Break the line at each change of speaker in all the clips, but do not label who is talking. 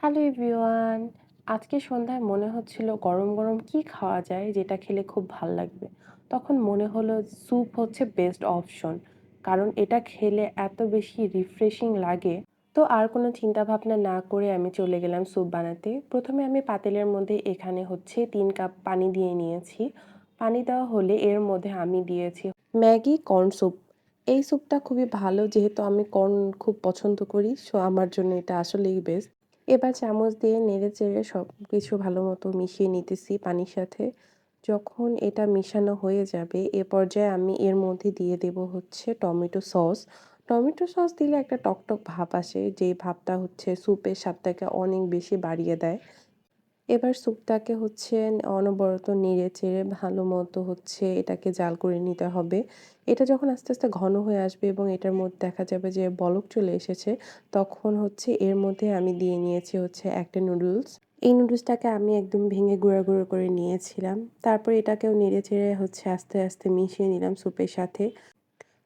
Hello everyone. আজকে সন্ধ্যায় মনে হচ্ছিল গরম, গরম কি খাওয়া যায় যেটা খেলে খুব ভাল লাগবে। তখন মনে হলো স্যুপ হচ্ছে বেস্ট অপশন। কারণ এটা খেলে এত বেশি রিফ্রেশিং লাগে। তো আর কোনো চিন্তা ভাবনা না করে আমি চলে গেলাম স্যুপ বানাতে। ১ম এ আমি পাতিলের মধ্যে এখানে হচ্ছে ৩ কাপ পানি দিয়ে নিয়েছি। পানি দেওয়া হলে এর মধ্যে আমি দিয়েছি ম্যাগি কর্ন স্যুপ। এই স্যুপটা খুবই ভালো যেহেতু আমি কর্ন খুব পছন্দ করি। সো আমার জন্য এটা আসলেই বেস্ট। এবার চামচ দিয়ে নেড়েচেড়ে সবকিছু ভালোমতো মিশিয়ে নিতেছি পানির সাথে। যখন এটা মিশানো হয়ে যাবে, এ পর্যায়ে আমি এর মধ্যে দিয়ে দেব হচ্ছে টমেটো সস। টমেটো সস দিলে একটা টকটক ভাব আসে, যেই ভাবটা হচ্ছে স্যুপের স্বাদটাকে অনেক বেশি বাড়িয়ে দেয়। এবার স্যুপটাকে হচ্ছে অনবরত নেড়ে-চেড়ে ভালোমতো হচ্ছে এটাকে জাল করে নিতে হবে। এটা যখন আস্তে, আস্তে ঘন হয়ে আসবে এবং এটার মধ্যে দেখা যাবে যে বলক চলে এসেছে, তখন হচ্ছে এর মধ্যে আমি দিয়ে নিয়েছি হচ্ছে একটা নুডলস। এই নুডলসটাকে আমি একদম ভেঙে গুঁড়া, গুঁড়ো করে নিয়েছিলাম। তারপর এটাকেও নেড়ে-চেড়ে হচ্ছে আস্তে, আস্তে মিশিয়ে নিলাম স্যুপের সাথে।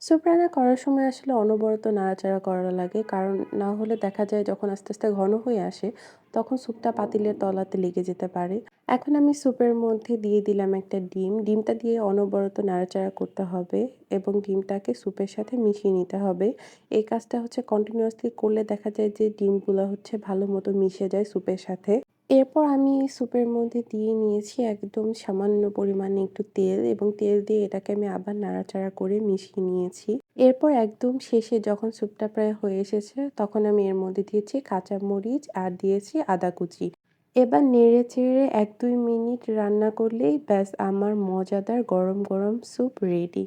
স্যুপ রান্না করার সময় আসলে অনবরত নাড়াচাড়া করা লাগে। কারণ না হলে দেখা যায় যখন আস্তে, আস্তে ঘন হয়ে আসে, তখন স্যুপটা পাতিলের তলাতে লেগে যেতে পারে। এখন আমি স্যুপের মধ্যে দিয়ে দিলাম একটা ডিম। ডিমটা দিয়ে অনবরত নাড়াচাড়া করতে হবে এবং ডিমটাকে স্যুপের সাথে মিশিয়ে নিতে হবে। এই কাজটা হচ্ছে কন্টিনিউয়াসলি করলে দেখা যায় যে ডিমগুলা হচ্ছে ভালোমতো মিশে যায় স্যুপের সাথে। এরপর আমি স্যুপের মধ্যে দিয়ে নিয়েছি একদম সামান্য পরিমাণে একটু তেল এবং তেল দিয়ে এটাকে আমি আবার নাড়াচাড়া করে মিশিয়ে নিয়েছি। এরপর একদম শেষে যখন স্যুপটা প্রায় হয়ে এসেছে, তখন আমি এর মধ্যে দিয়েছি কাঁচামরিচ আর দিয়েছি আদা কুচি। এবার নেড়ে-চেড়ে ১-২ মিনিট রান্না করলেই ব্যাস আমার মজাদার গরম, গরম স্যুপ রেডি।